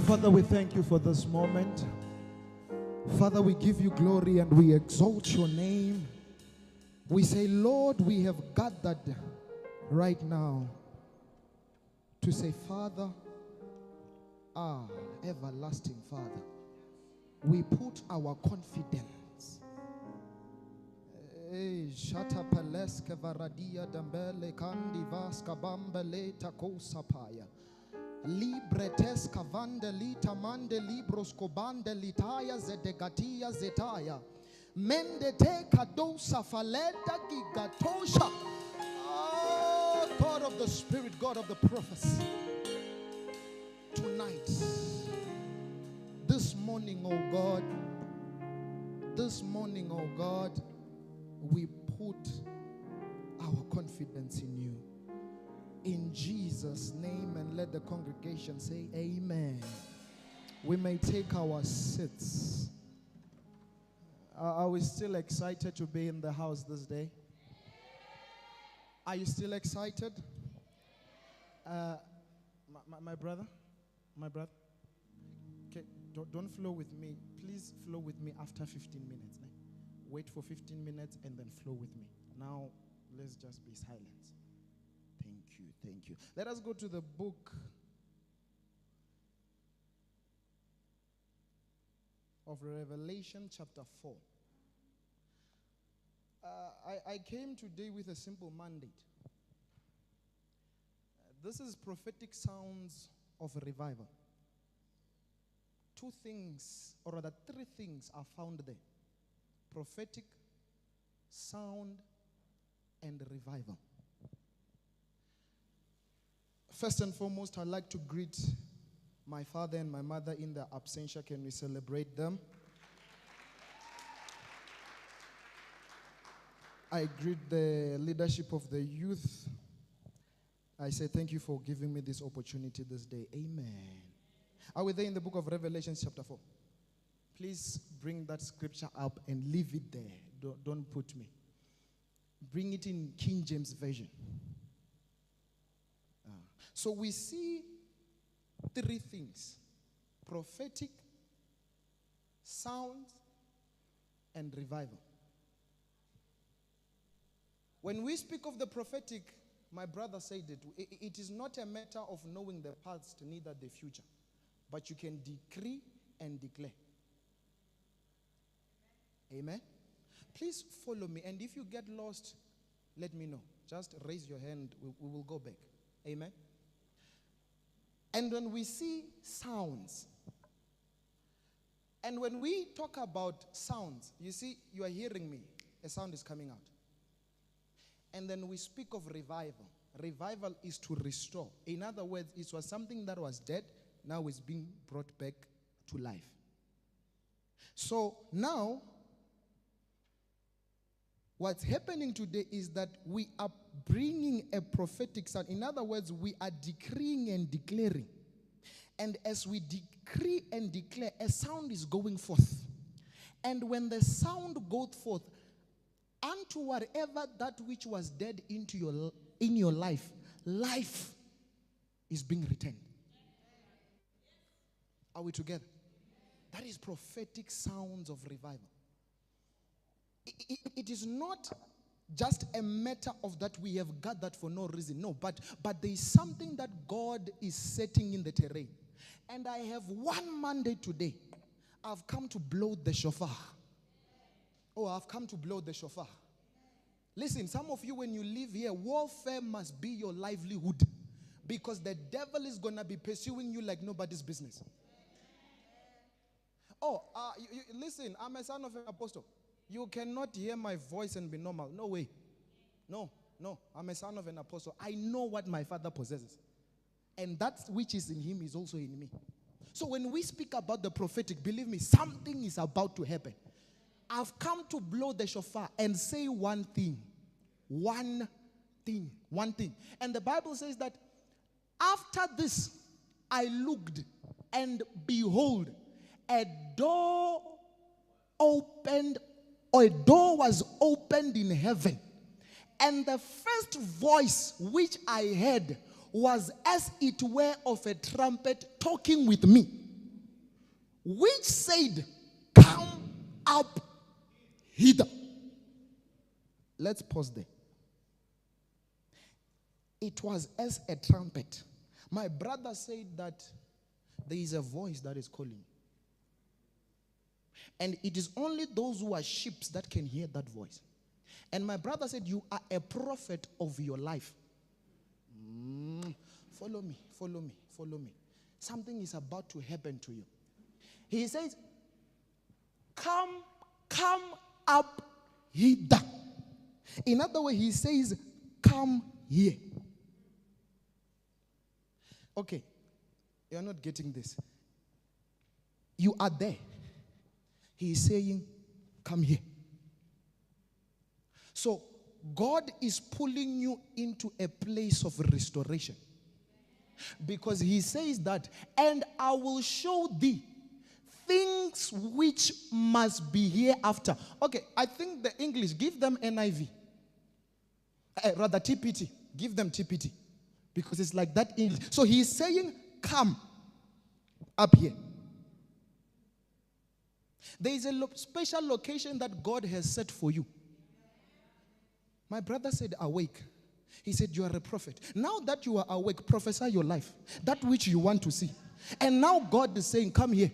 Father, we thank you for this moment. Father, we give you glory and we exalt your name. We say, Lord, we have gathered right now to say, Father, everlasting Father, we put our confidence. Shata paleske varadia dambele kandi vaska bambele takosapaya. Libretes kavande lita mande libros kobande litaya zedegatia zetaya. Mende te kadosa faleta gigatosha. Oh, God of the Spirit, God of the prophets. Tonight, this morning, oh God, we put our confidence in you. In Jesus' name, and let the congregation say amen. We may take our seats. Are we still excited to be in the house this day? Are you still excited? My brother? Okay, don't flow with me. Please flow with me after 15 minutes. Wait for 15 minutes and then flow with me. Now, let's just be silent. Thank you. Let us go to the book of Revelation chapter 4. I came today with a simple mandate. This is prophetic sounds of revival. Two things, or rather 3 things are found there. Prophetic, sound, and revival. First and foremost, I'd like to greet my father and my mother in their absentia. Can we celebrate them? I greet the leadership of the youth. I say thank you for giving me this opportunity this day. Amen. Are we there in the book of Revelation chapter 4? Please bring that scripture up and leave it there. Don't put me. Bring it in King James Version. So we see 3 things: prophetic, sound, and revival. When we speak of the prophetic, my brother said it is not a matter of knowing the past, neither the future, but you can decree and declare. Amen? Please follow me, and if you get lost, let me know. Just raise your hand, we will go back. Amen? And when we see sounds, and when we talk about sounds, you see, you are hearing me. A sound is coming out. And then we speak of revival. Revival is to restore. In other words, it was something that was dead, now is being brought back to life. So now, what's happening today is that we are bringing a prophetic sound. In other words, we are decreeing and declaring. And as we decree and declare, a sound is going forth. And when the sound goes forth, unto whatever that which was dead in your life, life is being returned. Are we together? That is prophetic sounds of revival. It is not just a matter of that we have gathered for no reason. No, but there is something that God is setting in the terrain. And I have one mandate today. I've come to blow the shofar. I've come to blow the shofar. Listen, some of you, when you live here, warfare must be your livelihood. Because the devil is going to be pursuing you like nobody's business. Listen, I'm a son of an apostle. You cannot hear my voice and be normal. No way. No. I'm a son of an apostle. I know what my father possesses. And that which is in him is also in me. So when we speak about the prophetic, believe me, something is about to happen. I've come to blow the shofar and say one thing. One thing. And the Bible says that after this, I looked, and behold, a door was opened in heaven. And the first voice which I heard was as it were of a trumpet talking with me. which said, come up hither. Let's pause there. It was as a trumpet. My brother said that there is a voice that is calling. And it is only those who are sheep that can hear that voice. And my brother said, you are a prophet of your life. Follow me, follow me, follow me. Something is about to happen to you. He says, come up hither. In other words, he says, come here. Okay, you are not getting this. You are there. He is saying, come here. So, God is pulling you into a place of restoration. Because he says that, and I will show thee things which must be hereafter. Okay, I think the English, give them NIV. Rather TPT. Give them TPT. Because it's like that English. So he's saying, come up here. There is a special location that God has set for you. My brother said, awake. He said, you are a prophet. Now that you are awake, prophesy your life. That which you want to see. And now God is saying, come here.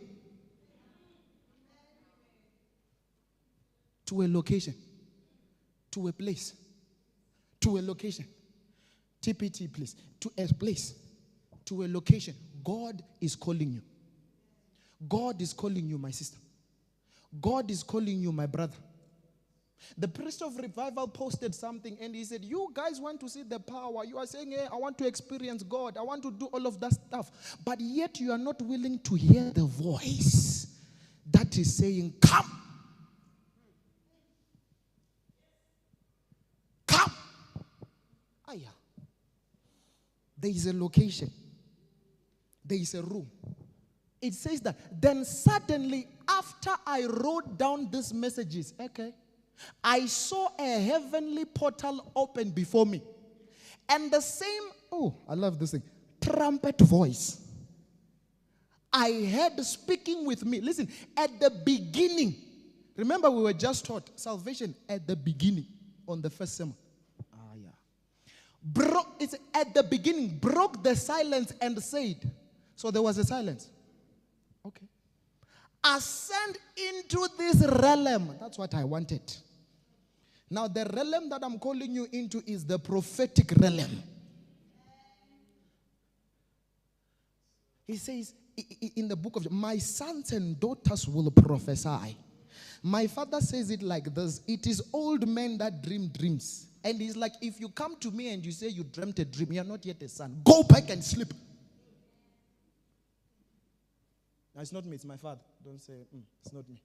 To a location. To a place. To a location. TPT, please. To a place. To a location. God is calling you. God is calling you, my sister. God is calling you, my brother. The priest of revival posted something and he said, you guys want to see the power. You are saying, hey, I want to experience God. I want to do all of that stuff. But yet you are not willing to hear the voice that is saying, come. Come. Aya. There is a location. There is a room. It says that, then suddenly after I wrote down these messages, okay, I saw a heavenly portal open before me. And the same, oh, I love this thing, trumpet voice I heard speaking with me. Listen, at the beginning, remember we were just taught salvation at the beginning on the first sermon. It's at the beginning, broke the silence and said, so there was a silence. Okay. Ascend into this realm. That's what I wanted. Now the realm that I'm calling you into is the prophetic realm. He says in the book of, my sons and daughters will prophesy. My father says it like this, it is old men that dream dreams. And he's like, if you come to me and you say you dreamt a dream, you're not yet a son. Go back and sleep. No, it's not me, it's my father. Don't say, it's not me.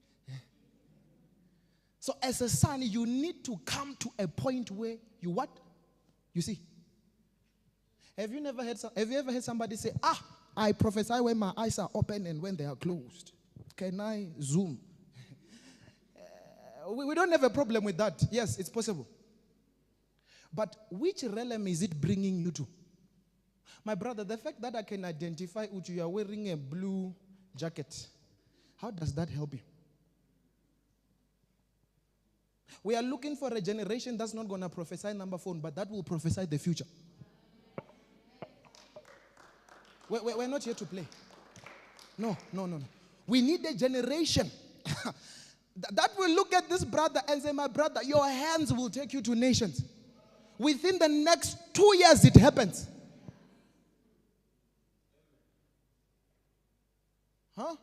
So as a son, you need to come to a point where you what? You see. Have you ever heard somebody say, I prophesy when my eyes are open and when they are closed? Can I zoom? We don't have a problem with that. Yes, it's possible. But which realm is it bringing you to? My brother, the fact that I can identify Uchu, you are wearing a blue jacket, how does that help you? We are looking for a generation that's not going to prophesy number phone, but that will prophesy the future. We're not here to play. No. We need a generation that will look at this brother and say, my brother, your hands will take you to nations. Within the next 2 years, it happens. Huh?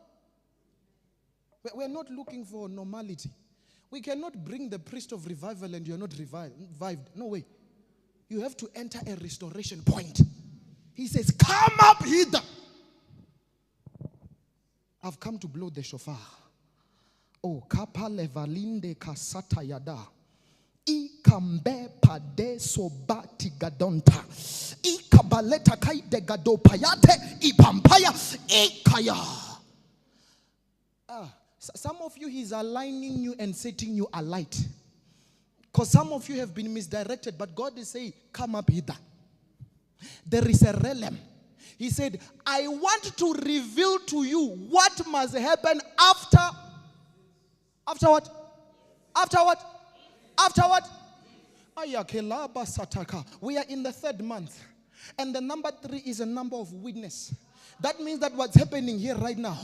We're not looking for normality. We cannot bring the priest of revival and you're not revived. No way. You have to enter a restoration point. He says, come up hither. I've come to blow the shofar. Oh, kapa levalinde kasata yada. Ikambe pade sobati gadonta. Ikabaleta kaide gado payate. Ipampaya. Ikaya. Some of you, he's aligning you and setting you alight. Because some of you have been misdirected, but God is saying, come up hither. There is a realm. He said, I want to reveal to you what must happen after what? After what? After what? Ayakelaba sataka. We are in the 3rd month. And the number 3 is a number of witness. That means that what's happening here right now,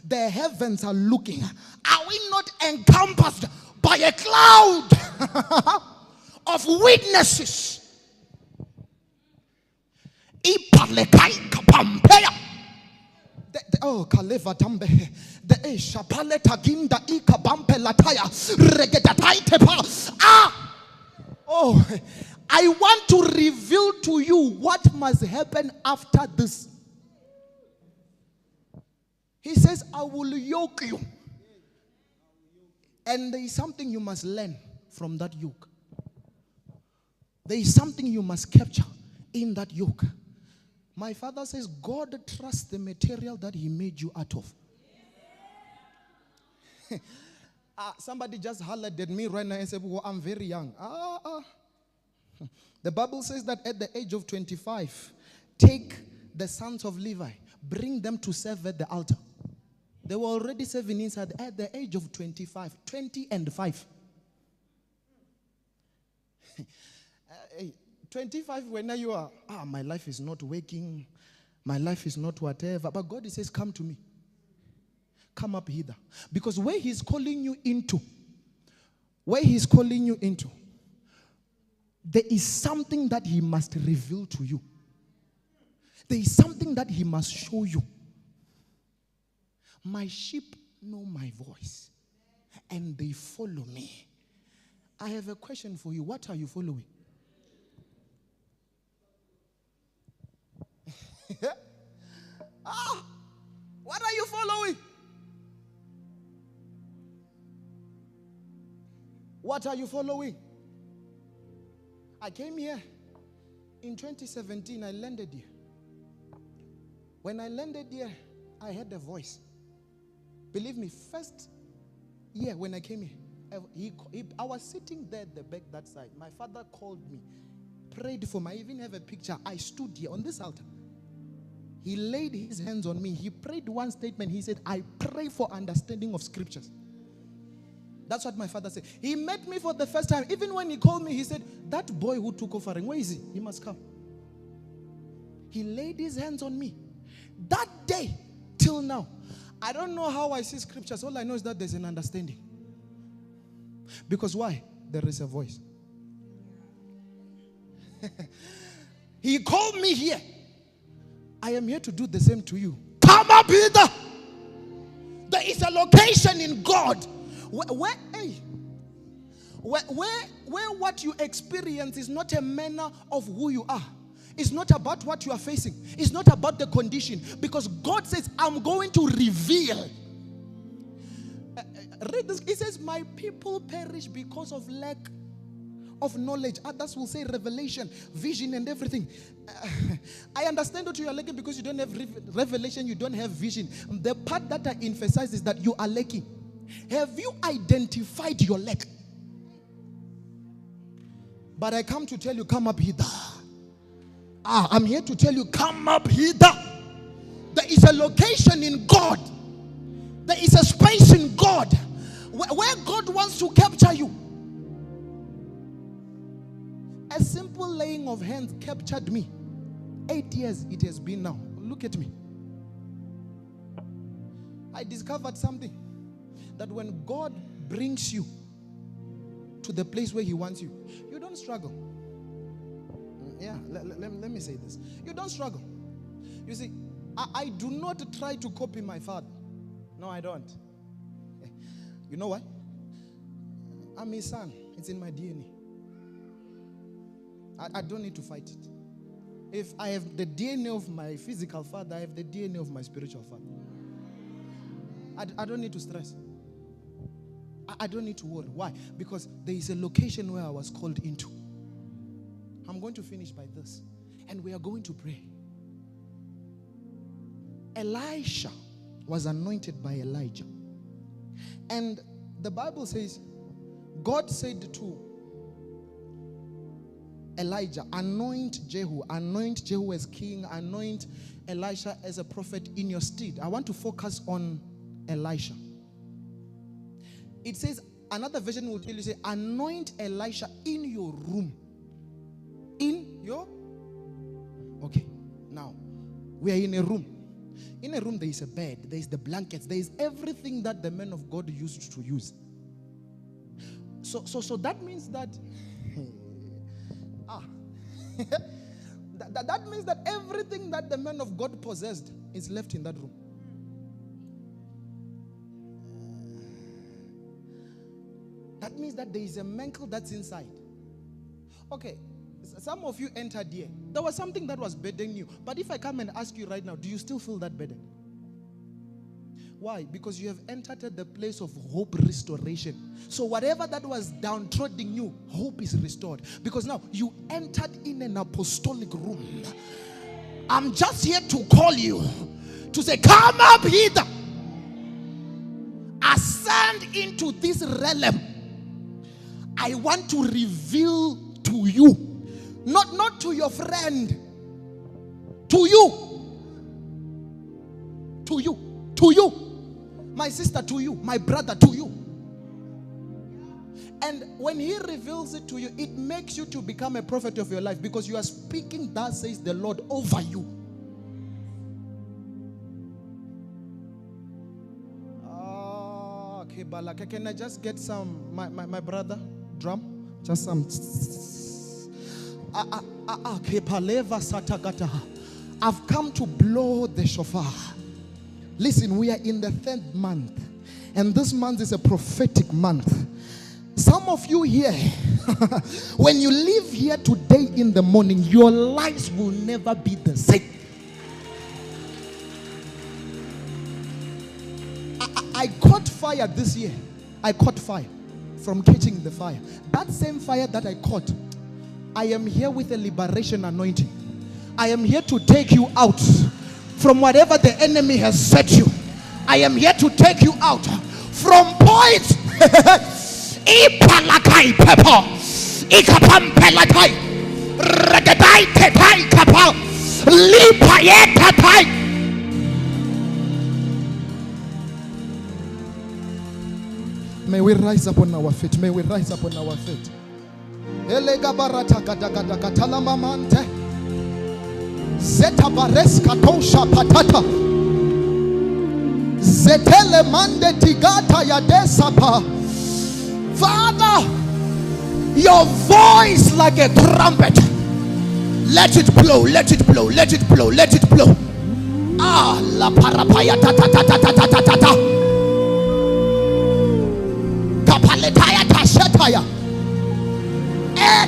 the heavens are looking. Are we not encompassed by a cloud of witnesses? Oh, Kaleva Tambe. The Shapaleta Ginda Ika Bampe Lataya. Regetaitepa. Oh, I want to reveal to you what must happen after this. He says, I will yoke you. And there is something you must learn from that yoke. There is something you must capture in that yoke. My father says, God trusts the material that he made you out of. Somebody just hollered at me right now and said, well, I'm very young. The Bible says that at the age of 25, take the sons of Levi, bring them to serve at the altar. They were already serving inside at the age of 25, 20 and 5. 25 when you are, my life is not working, my life is not whatever. But God says, come to me. Come up hither. Because where he's calling you into, there is something that he must reveal to you. There is something that he must show you. My sheep know my voice, and they follow me. I have a question for you. What are you following? What are you following? What are you following? I came here in 2017. I landed here. When I landed here, I heard a voice. Believe me, first year when I came here, I was sitting there at the back that side. My father called me, prayed for me. I even have a picture. I stood here on this altar. He laid his hands on me. He prayed one statement. He said, I pray for understanding of scriptures. That's what my father said. He met me for the first time. Even when he called me, he said, that boy who took offering, where is he? He must come. He laid his hands on me. That day till now, I don't know how I see scriptures. All I know is that there's an understanding. Because why? There is a voice. He called me here. I am here to do the same to you. Come up hither. There is a location in God where what you experience is not a manner of who you are. It's not about what you are facing. It's not about the condition. Because God says, I'm going to reveal. Read this. He says, my people perish because of lack of knowledge. Others will say revelation, vision and everything. I understand what you are lacking because you don't have revelation, you don't have vision. The part that I emphasize is that you are lacking. Have you identified your lack? But I come to tell you, come up hither. I'm here to tell you, come up hither. There is a location in God. There is a space in God where God wants to capture you. A simple laying of hands captured me. 8 years it has been now. Look at me. I discovered something. That when God brings you to the place where he wants you, you don't struggle. Yeah, let me say this. You don't struggle. You see, I do not try to copy my father. No, I don't. You know why? I'm his son. It's in my DNA. I don't need to fight it. If I have the DNA of my physical father, I have the DNA of my spiritual father. I don't need to stress. I don't need to worry. Why? Because there is a location where I was called into. I'm going to finish by this. And we are going to pray. Elisha was anointed by Elijah. And the Bible says, God said to Elijah, anoint Jehu as king, anoint Elisha as a prophet in your stead. I want to focus on Elisha. It says, another version will tell you, say, anoint Elisha in your room. In your? Okay, now, we are in a room. In a room, there is a bed, there is the blankets, there is everything that the man of God used to use. So that means that that means that everything that the man of God possessed is left in that room. That means that there is a mantle that's inside. Okay, some of you entered here. There was something that was burdening you. But if I come and ask you right now, do you still feel that burden? Why? Because you have entered the place of hope restoration. So whatever that was downtrodden you, hope is restored. Because now you entered in an apostolic room. I'm just here to call you to say, come up hither. Ascend into this realm. I want to reveal to you. Not to your friend. To you. To you. To you. My sister, to you. My brother, to you. And when he reveals it to you, it makes you to become a prophet of your life, because you are speaking, thus says the Lord, over you. Okay, Balaka, can I just get some, my brother, drum? Just some. I've come to blow the shofar. Listen, we are in the 3rd month, and this month is a prophetic month. Some of you here, when you leave here today in the morning, your lives will never be the same. I caught fire this year. I caught fire from catching the fire. That same fire that I caught, I am here with a liberation anointing. I am here to take you out from whatever the enemy has set you. I am here to take you out from points. Ipalakai pepo, ikapam pelakai, regadai tepai kapal, lipayetapai. May we rise up on our feet. May we rise up on our feet. Elega barata kadagada katala mamante. Zeta bareska tosha patata. Zetele mande tigata yadesapa. Father, your voice like a trumpet. Let it blow, let it blow, let it blow, let it blow. Ah, la parapaya ta ta ta ta ta ta ta ta. Kapaletaya ta shetaya.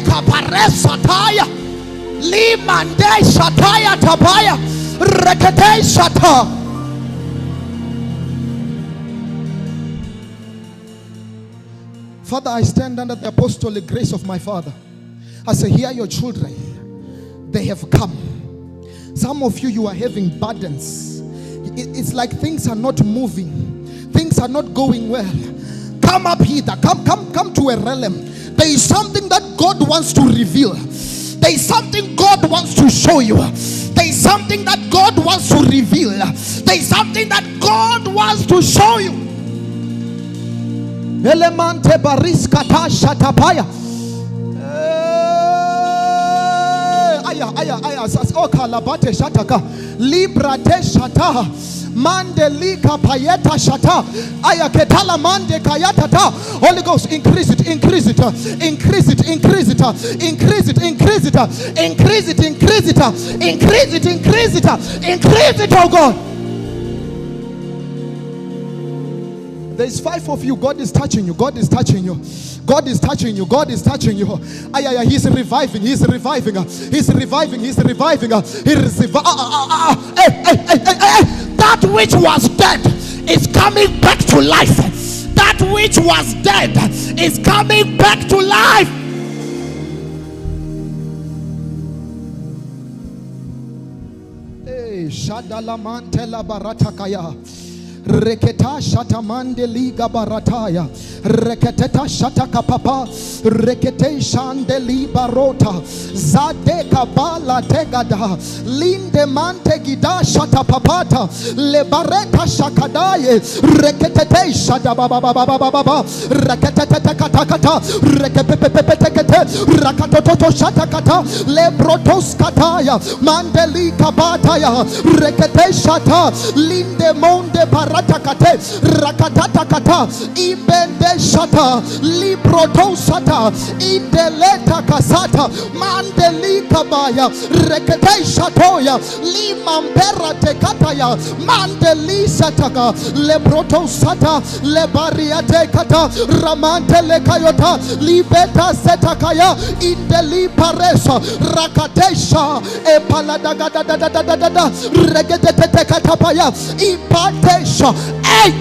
Kaparesataya. Limande shataya tabaya. Rekete shata. Father, I stand under the apostolic grace of my Father. I say, hear your children. They have come. Some of you, you are having burdens. It's like things are not moving. Things are not going well. Come up hither. Come to a realm. There is something that God wants to reveal. There is something God wants to show you. There is something that God wants to reveal. There is something that God wants to show you. Elemante bariskata shatapaya. Aya okalabate shataka. Libra te shata. Mande lika payeta shata. Aya ketala mande kayatata. Holy Ghost, increase it, increase it, increase it, increase it, increase it, increase it, increase it, increase it, increase it, increase it, increase it, oh God. There's 5 of you. God is touching you. God is touching you. God is touching you. God is touching you. He's reviving. He's reviving. He's reviving. He's reviving. That which was dead is coming back to life. That which was dead is coming back to life. Hey, Shadalamantela Baratakaya. Reketa shata mande liga barataya. Reketeta shata kapapa. Rekete shande libarota. Zade kabala tegada. Linde mante gida shata papata. Lebareta shakadaye. Reketete shada baba baba baba baba. Reketete kata kata. Rekepepepepetekete. Rakatoto shata kata. Lebrotos kataya. Mandeli kabataya. Rekete shata. Linde monde barata kate. Rakatata kata. Ibende shata. Libroto shata. Indeleta kasata. Mandeli kabaya. Rekete shatoya. Limampera tekataya. Mandeli sataka. Lebroto sata. Lebariate kata. Ramantele kayota. Libeta setakaya. Indeli paresa. Rakatesha. Epaladagadadadadadada. Regedete katapaya. Ipatesha. Hey!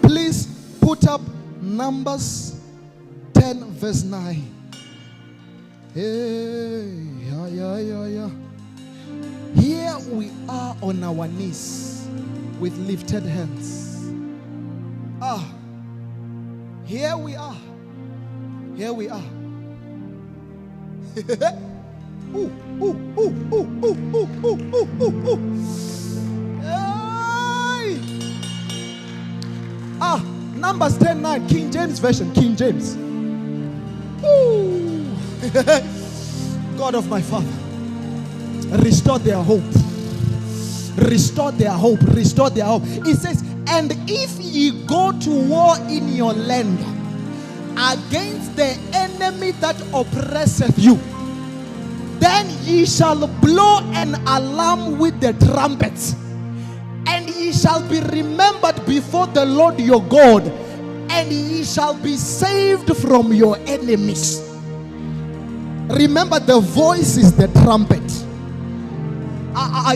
Please put up Numbers 10 verse 9. Hey, yeah. Here we are on our knees with lifted hands. Here we are. Here we are. Hey. Numbers 10:9, King James version, King James. God of my father, restore their hope. Restore their hope. Restore their hope. It says, and if ye go to war in your land against the enemy that oppresseth you, then ye shall blow an alarm with the trumpets, and ye shall be remembered before the Lord your God, and ye shall be saved from your enemies. Remember, the voice is the trumpet.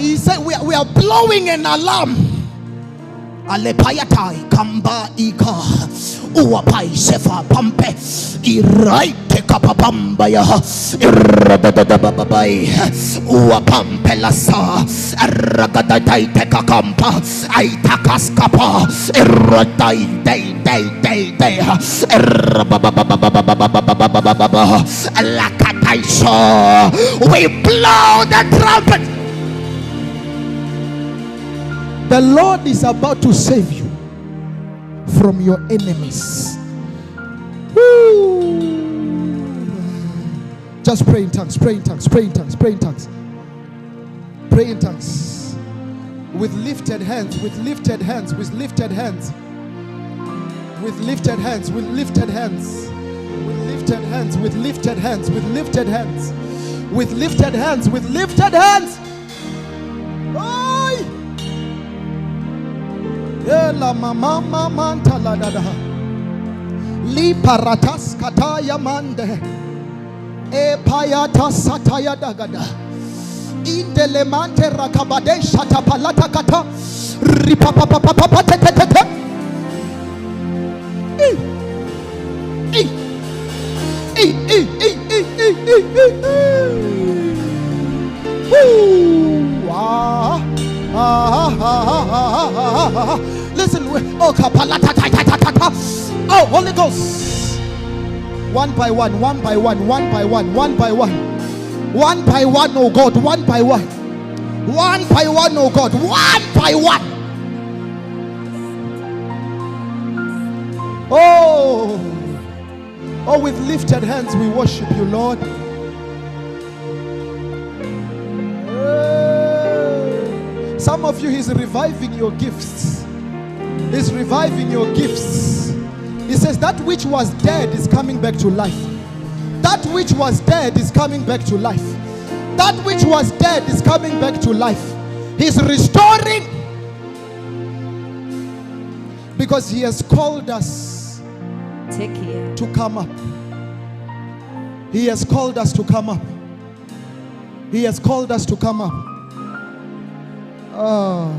He said we are blowing an alarm. Alepayatai kamba ika uapai sefa pampe iraite kapapamba ya iradadadababai uapampe lasa aragadadai tekakampa aitakaskapa iradai day alakataisha. We blow the trumpet. The Lord is about to save you from your enemies. Woo. Just pray in tongues, pray in tongues, pray in tongues, pray in tongues. Pray in tongues. With lifted hands, with lifted hands, with lifted hands. With lifted hands, with lifted hands. With lifted hands, with lifted hands, with lifted hands. With lifted hands, with lifted hands. La mama manta la da da li paratas kataya mande e payata sataya dagada indelemante rakabade shata palata kata ripapapapapa tetetete Listen, oh Holy Ghost, one by one, one by one, one by one, one by one, one by one, oh God, one by one, one by one, oh God, one by one. Oh, with lifted hands we worship you, Lord. Some of you, He's reviving your gifts. He's reviving your gifts. He says that which was dead is coming back to life. That which was dead is coming back to life. That which was dead is coming back to life. He's restoring, because He has called us to come up. He has called us to come up. He has called us to come up. Oh.